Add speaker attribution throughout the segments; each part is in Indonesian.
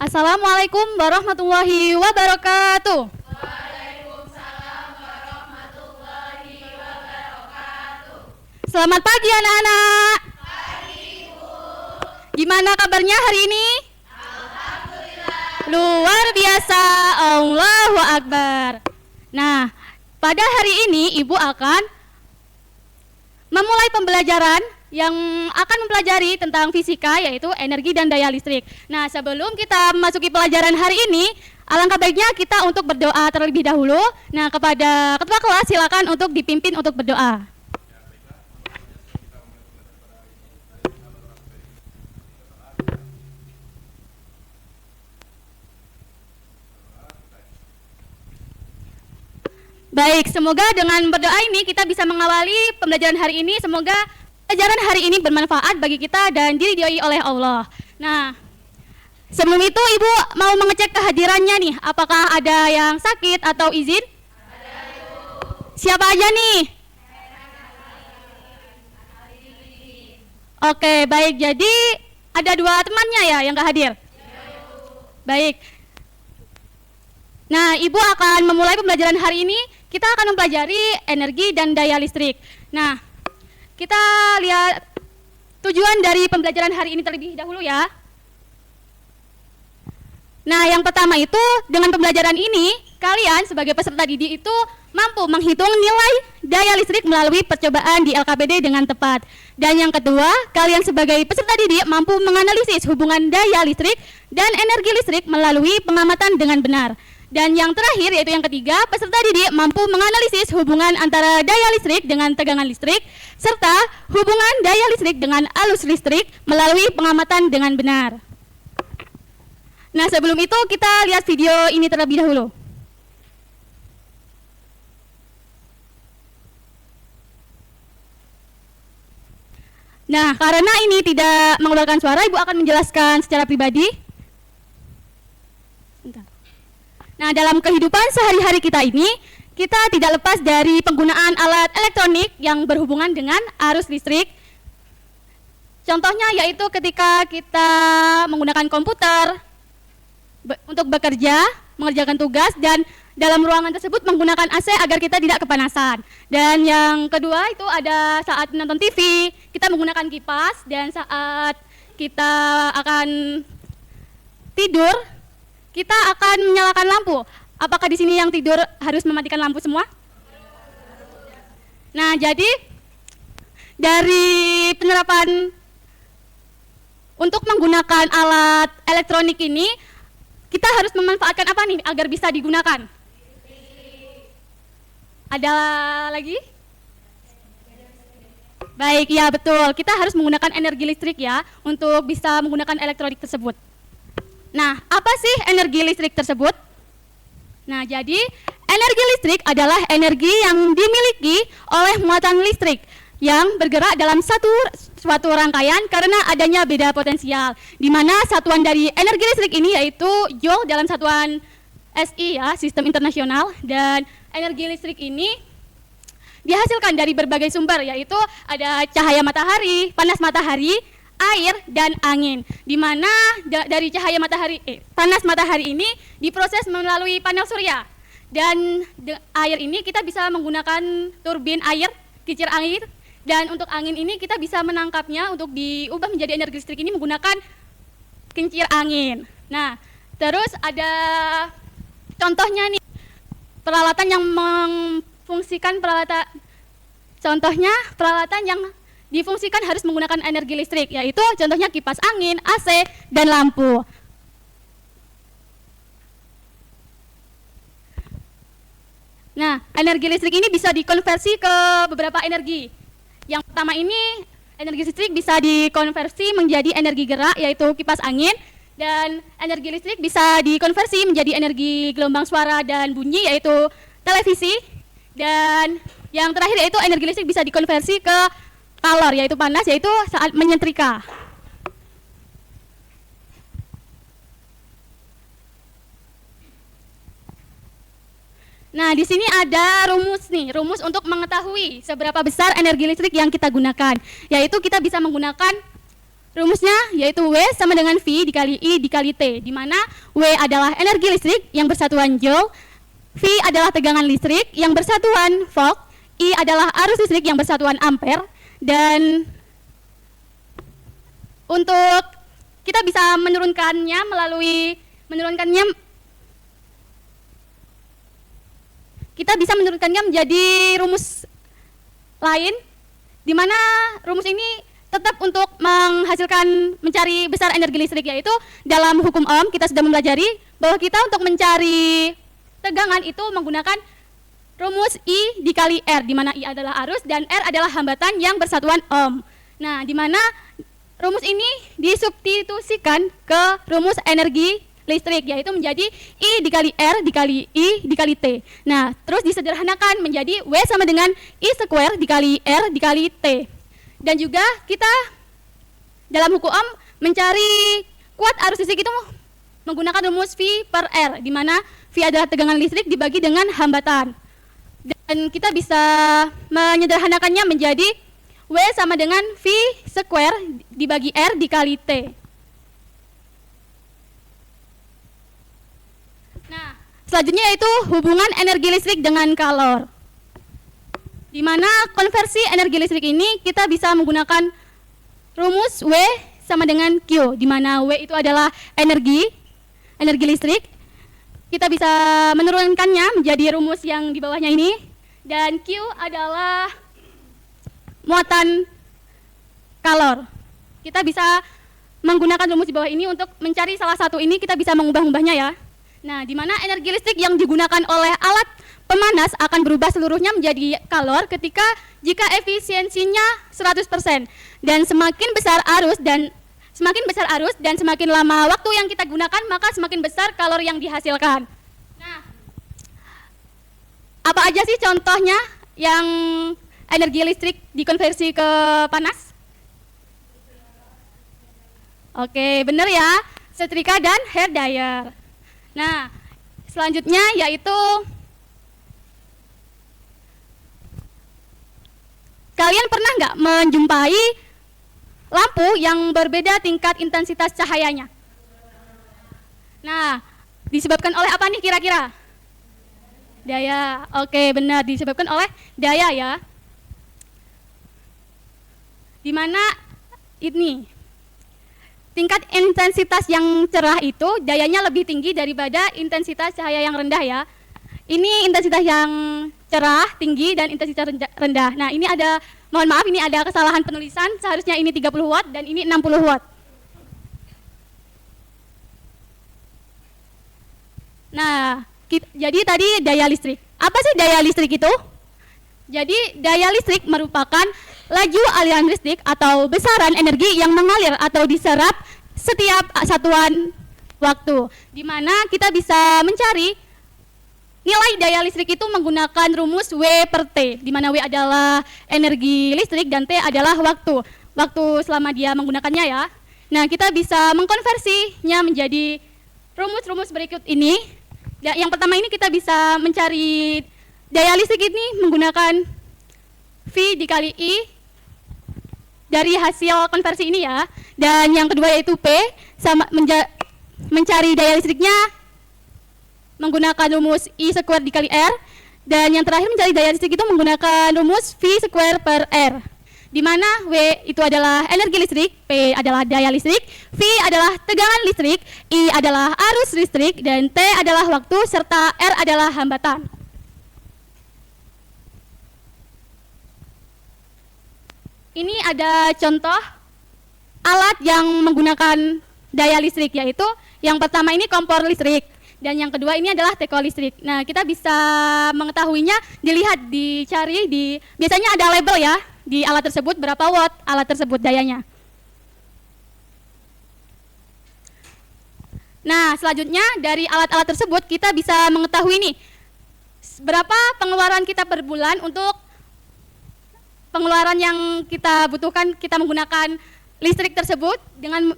Speaker 1: Assalamualaikum warahmatullahi wabarakatuh.
Speaker 2: Waalaikumsalam warahmatullahi wabarakatuh.
Speaker 1: Selamat pagi anak-anak.
Speaker 2: Pagi, Ibu.
Speaker 1: Gimana kabarnya hari ini?
Speaker 2: Alhamdulillah.
Speaker 1: Luar biasa, Allahu Akbar. Nah, pada hari ini Ibu akan memulai pembelajaran yang akan mempelajari tentang fisika, yaitu energi dan daya listrik. Nah, sebelum kita memasuki pelajaran hari ini, alangkah baiknya kita untuk berdoa terlebih dahulu. Nah, kepada ketua kelas silakan untuk dipimpin untuk berdoa. Baik, semoga dengan berdoa ini kita bisa mengawali pembelajaran hari ini. Semoga pelajaran hari ini bermanfaat bagi kita dan diridhoi oleh Allah. Nah, sebelum itu Ibu mau mengecek kehadirannya nih. Apakah ada yang sakit atau izin?
Speaker 2: Ada, Ibu.
Speaker 1: Siapa aja nih? Oke, baik. Jadi ada dua temannya ya yang gak hadir? Baik. Nah, Ibu akan memulai pembelajaran hari ini. Kita akan mempelajari energi dan daya listrik. Nah, kita lihat tujuan dari pembelajaran hari ini terlebih dahulu ya. Nah, yang pertama itu dengan pembelajaran ini, kalian sebagai peserta didik itu mampu menghitung nilai daya listrik melalui percobaan di LKPD dengan tepat. Dan yang kedua, kalian sebagai peserta didik mampu menganalisis hubungan daya listrik dan energi listrik melalui pengamatan dengan benar. Dan yang terakhir, yaitu yang ketiga, peserta didik mampu menganalisis hubungan antara daya listrik dengan tegangan listrik, serta hubungan daya listrik dengan arus listrik melalui pengamatan dengan benar. Nah, sebelum itu kita lihat video ini terlebih dahulu. Nah, karena ini tidak mengeluarkan suara, Ibu akan menjelaskan secara pribadi. Nah, dalam kehidupan sehari-hari kita ini, kita tidak lepas dari penggunaan alat elektronik yang berhubungan dengan arus listrik. Contohnya yaitu ketika kita menggunakan komputer untuk bekerja, mengerjakan tugas, dan dalam ruangan tersebut menggunakan AC agar kita tidak kepanasan. Dan yang kedua itu ada saat menonton TV, kita menggunakan kipas, dan saat kita akan tidur, kita akan menyalakan lampu. Apakah di sini yang tidur harus mematikan lampu semua? Nah, jadi dari penerapan untuk menggunakan alat elektronik ini, kita harus memanfaatkan apa nih agar bisa digunakan? Ada lagi? Baik, ya betul. Kita harus menggunakan energi listrik ya untuk bisa menggunakan elektronik tersebut. Nah, apa sih energi listrik tersebut? Nah, jadi energi listrik adalah energi yang dimiliki oleh muatan listrik yang bergerak dalam suatu rangkaian karena adanya beda potensial, di mana satuan dari energi listrik ini yaitu joule dalam satuan SI ya, sistem internasional, dan energi listrik ini dihasilkan dari berbagai sumber, yaitu ada cahaya matahari, panas matahari, air, dan angin, di mana dari cahaya matahari, panas matahari ini diproses melalui panel surya, dan air ini kita bisa menggunakan turbin air, kincir angin, dan untuk angin ini kita bisa menangkapnya untuk diubah menjadi energi listrik ini menggunakan kincir angin. Nah, terus ada contohnya nih, peralatan yang memfungsikan contohnya peralatan yang difungsikan harus menggunakan energi listrik, yaitu contohnya kipas angin, AC, dan lampu. Nah, energi listrik ini bisa dikonversi ke beberapa energi. Yang pertama ini, energi listrik bisa dikonversi menjadi energi gerak, yaitu kipas angin, dan energi listrik bisa dikonversi menjadi energi gelombang suara dan bunyi, yaitu televisi. Dan yang terakhir yaitu energi listrik bisa dikonversi ke kalor, yaitu panas, yaitu saat menyetrika. Nah, di sini ada rumus untuk mengetahui seberapa besar energi listrik yang kita gunakan, yaitu kita bisa menggunakan rumusnya yaitu W sama dengan V dikali I dikali T, di mana W adalah energi listrik yang bersatuan joule, V adalah tegangan listrik yang bersatuan volt, I adalah arus listrik yang bersatuan ampere, dan untuk kita bisa menurunkannya menjadi rumus lain, di mana rumus ini tetap untuk mencari besar energi listrik, yaitu dalam hukum Ohm kita sudah mempelajari bahwa kita untuk mencari tegangan itu menggunakan rumus I dikali R, di mana I adalah arus dan R adalah hambatan yang bersatuan Ohm. Nah, di mana rumus ini disubstitusikan ke rumus energi listrik, yaitu menjadi I dikali R dikali I dikali T. Nah, terus disederhanakan menjadi W sama dengan I square dikali R dikali T. Dan juga kita dalam hukum Ohm mencari kuat arus listrik itu menggunakan rumus V per R, di mana V adalah tegangan listrik dibagi dengan hambatan. Dan kita bisa menyederhanakannya menjadi W sama dengan V square dibagi R dikali T. Nah, selanjutnya yaitu hubungan energi listrik dengan kalor. Di mana konversi energi listrik ini kita bisa menggunakan rumus W sama dengan Q, di mana W itu adalah energi listrik. Kita bisa menurunkannya menjadi rumus yang di bawahnya ini, dan Q adalah muatan kalor. Kita bisa menggunakan rumus di bawah ini untuk mencari salah satu ini, kita bisa mengubah-ubahnya ya. Nah, di mana energi listrik yang digunakan oleh alat pemanas akan berubah seluruhnya menjadi kalor jika efisiensinya 100%, dan semakin besar arus dan semakin lama waktu yang kita gunakan, maka semakin besar kalor yang dihasilkan. Nah, apa aja sih contohnya yang energi listrik dikonversi ke panas? Oke, benar ya, setrika dan hair dryer. Nah, selanjutnya yaitu kalian pernah nggak menjumpai lampu yang berbeda tingkat intensitas cahayanya? Nah, disebabkan oleh apa nih kira-kira? Daya. Oke, benar, disebabkan oleh daya ya. Dimana ini tingkat intensitas yang cerah itu dayanya lebih tinggi daripada intensitas cahaya yang rendah ya. Ini intensitas yang cerah tinggi dan intensitas rendah. Nah, ini mohon maaf, ini ada kesalahan penulisan, seharusnya ini 30 watt dan ini 60 watt. Nah, jadi tadi daya listrik. Apa sih daya listrik itu? Jadi daya listrik merupakan laju aliran listrik atau besaran energi yang mengalir atau diserap setiap satuan waktu, di mana kita bisa mencari nilai daya listrik itu menggunakan rumus W per T, di mana W adalah energi listrik dan T adalah waktu selama dia menggunakannya ya. Nah, kita bisa mengkonversinya menjadi rumus-rumus berikut ini. Yang pertama ini kita bisa mencari daya listrik ini menggunakan V dikali I dari hasil konversi ini ya. Dan yang kedua yaitu P, mencari daya listriknya menggunakan rumus I square dikali R. Dan yang terakhir mencari daya listrik itu menggunakan rumus V square per R, di mana W itu adalah energi listrik, P adalah daya listrik, V adalah tegangan listrik, I adalah arus listrik, dan T adalah waktu, serta R adalah hambatan. Ini ada contoh alat yang menggunakan daya listrik, yaitu yang pertama ini kompor listrik, dan yang kedua ini adalah teko listrik. Nah, kita bisa mengetahuinya biasanya ada label ya di alat tersebut, berapa watt alat tersebut dayanya. Nah, selanjutnya dari alat-alat tersebut kita bisa mengetahui nih berapa pengeluaran kita per bulan untuk pengeluaran yang kita butuhkan, kita menggunakan listrik tersebut dengan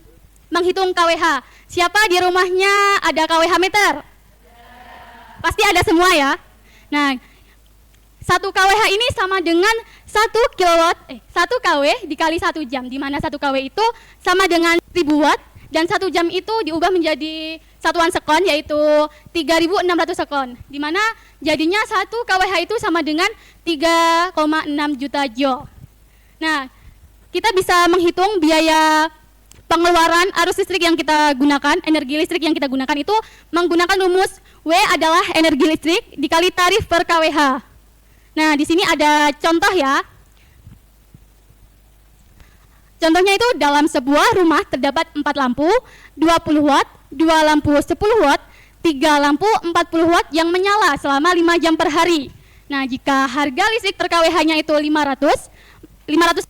Speaker 1: menghitung KWH. Siapa di rumahnya ada KWH meter? Pasti ada semua ya. Nah, 1 kWh ini sama dengan 1 kW dikali 1 jam, di mana 1 kW itu sama dengan 1000 watt, dan 1 jam itu diubah menjadi satuan sekon, yaitu 3.600 sekon, di mana jadinya 1 kWh itu sama dengan 3,6 juta joule. Nah, kita bisa menghitung biaya pengeluaran arus listrik yang kita gunakan, energi listrik yang kita gunakan itu menggunakan rumus W adalah energi listrik dikali tarif per kWh. Nah, di sini ada contoh ya. Contohnya itu dalam sebuah rumah terdapat 4 lampu 20 watt, 2 lampu 10 watt, 3 lampu 40 watt yang menyala selama 5 jam per hari. Nah, jika harga listrik per kWh-nya itu 500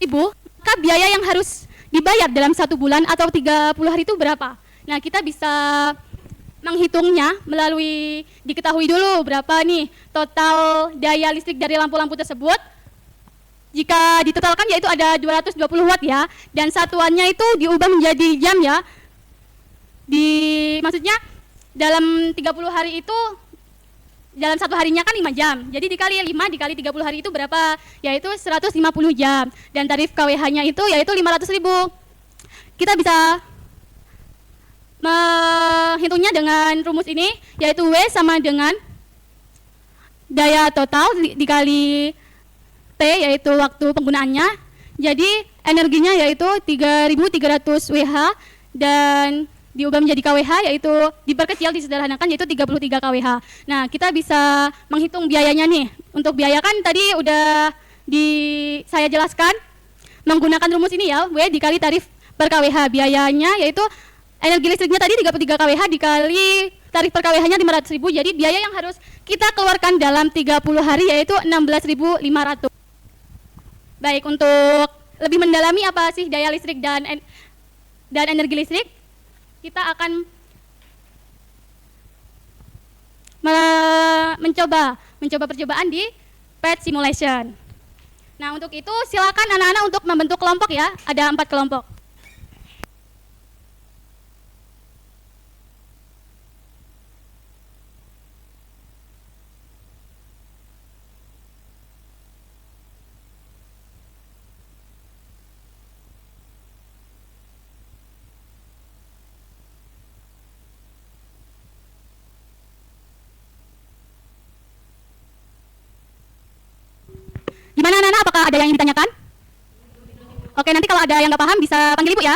Speaker 1: ribu, maka biaya yang harus dibayar dalam 1 bulan atau 30 hari itu berapa? Nah, kita bisa menghitungnya melalui diketahui dulu berapa nih total daya listrik dari lampu-lampu tersebut. Jika ditotalkan yaitu ada 220 watt ya, dan satuannya itu diubah menjadi jam ya. Maksudnya dalam 30 hari itu, dalam 1 harinya kan 5 jam. Jadi dikali 5 dikali 30 hari itu berapa? Yaitu 150 jam. Dan tarif KWH-nya itu yaitu 500 ribu. Kita bisa menghitungnya dengan rumus ini, yaitu W sama dengan daya total dikali T, yaitu waktu penggunaannya. Jadi energinya yaitu 3.300 WH dan diubah menjadi KWH, yaitu diperkecil, disederhanakan, yaitu 33 KWH. Nah, kita bisa menghitung biayanya nih. Untuk biaya kan tadi udah saya jelaskan menggunakan rumus ini ya, W dikali tarif per KWH. Biayanya yaitu energi listriknya tadi 33 kWh dikali tarif per kWh-nya 500 ribu, jadi biaya yang harus kita keluarkan dalam 30 hari yaitu 16.500. Baik, untuk lebih mendalami apa sih daya listrik dan energi listrik, kita akan mencoba percobaan di PET simulation. Nah, untuk itu silakan anak-anak untuk membentuk kelompok ya, ada 4 kelompok. Gimana anak-anak, apakah ada yang ditanyakan? Oke, nanti kalau ada yang nggak paham bisa panggil ibu ya.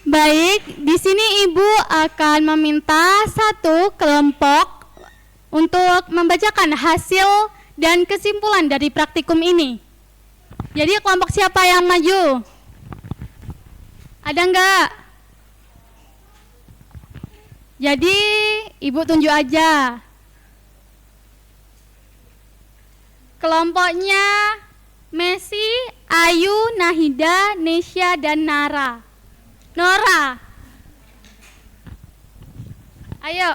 Speaker 1: Baik, di sini Ibu akan meminta 1 kelompok untuk membacakan hasil dan kesimpulan dari praktikum ini. Jadi kelompok siapa yang maju? Ada enggak? Jadi Ibu tunjuk aja. Kelompoknya Messi, Ayu, Nahida, Nesya, dan Nara. Nora. Ayo.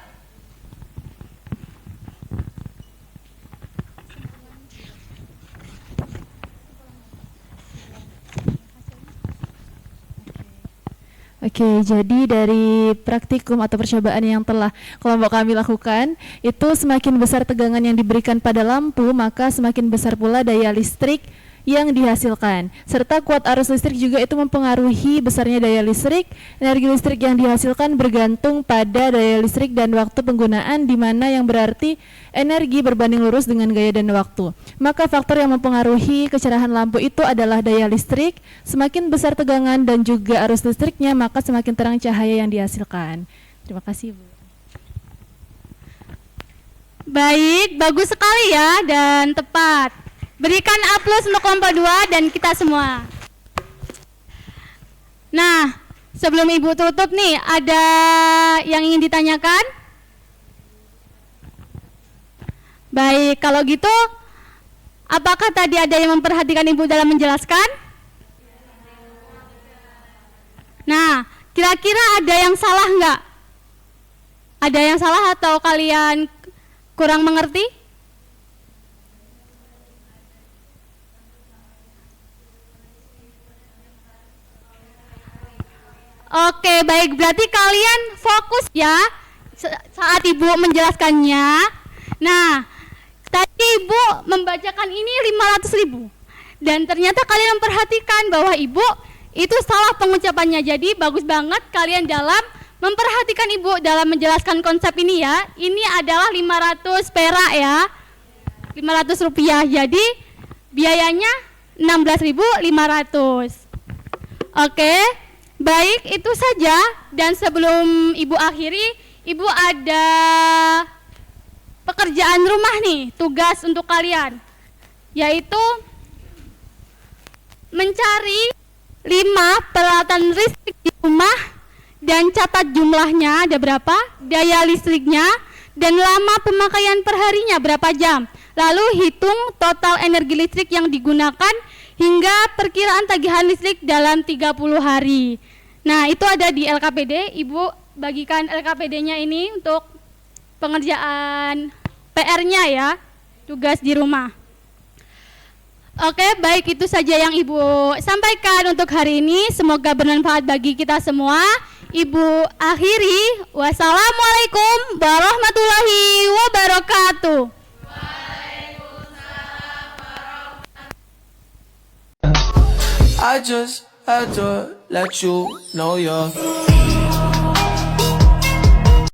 Speaker 3: Oke, jadi dari praktikum atau percobaan yang telah kelompok kami lakukan, itu semakin besar tegangan yang diberikan pada lampu, maka semakin besar pula daya listrik yang dihasilkan. Serta kuat arus listrik juga itu mempengaruhi besarnya daya listrik. Energi listrik yang dihasilkan bergantung pada daya listrik dan waktu penggunaan, di mana yang berarti energi berbanding lurus dengan gaya dan waktu. Maka faktor yang mempengaruhi kecerahan lampu itu adalah daya listrik. Semakin besar tegangan dan juga arus listriknya, maka semakin terang cahaya yang dihasilkan. Terima kasih, Bu.
Speaker 1: Baik, bagus sekali ya dan tepat. Berikan aplaus untuk kelompok 2 dan kita semua. Nah, sebelum Ibu tutup nih, ada yang ingin ditanyakan? Baik, kalau gitu, apakah tadi ada yang memperhatikan Ibu dalam menjelaskan? Nah, kira-kira ada yang salah nggak? Ada yang salah atau kalian kurang mengerti? Oke, baik. Berarti kalian fokus ya saat Ibu menjelaskannya. Nah, tadi Ibu membacakan ini 500.000. Dan ternyata kalian memperhatikan bahwa Ibu itu salah pengucapannya. Jadi bagus banget kalian dalam memperhatikan Ibu dalam menjelaskan konsep ini ya. Ini adalah 500 perak ya. 500 rupiah. Jadi biayanya 16.500. Oke. Baik, itu saja. Dan sebelum Ibu akhiri, Ibu ada pekerjaan rumah nih, tugas untuk kalian, yaitu mencari 5 peralatan listrik di rumah dan catat jumlahnya ada berapa, daya listriknya, dan lama pemakaian perharinya berapa jam. Lalu hitung total energi listrik yang digunakan hingga perkiraan tagihan listrik dalam 30 hari. Nah, itu ada di LKPD. Ibu bagikan LKPD-nya ini untuk pengerjaan PR-nya ya, tugas di rumah. Oke, baik, itu saja yang Ibu sampaikan untuk hari ini. Semoga bermanfaat bagi kita semua. Ibu akhiri, wassalamualaikum warahmatullahi wabarakatuh.
Speaker 4: I just had to let you know you're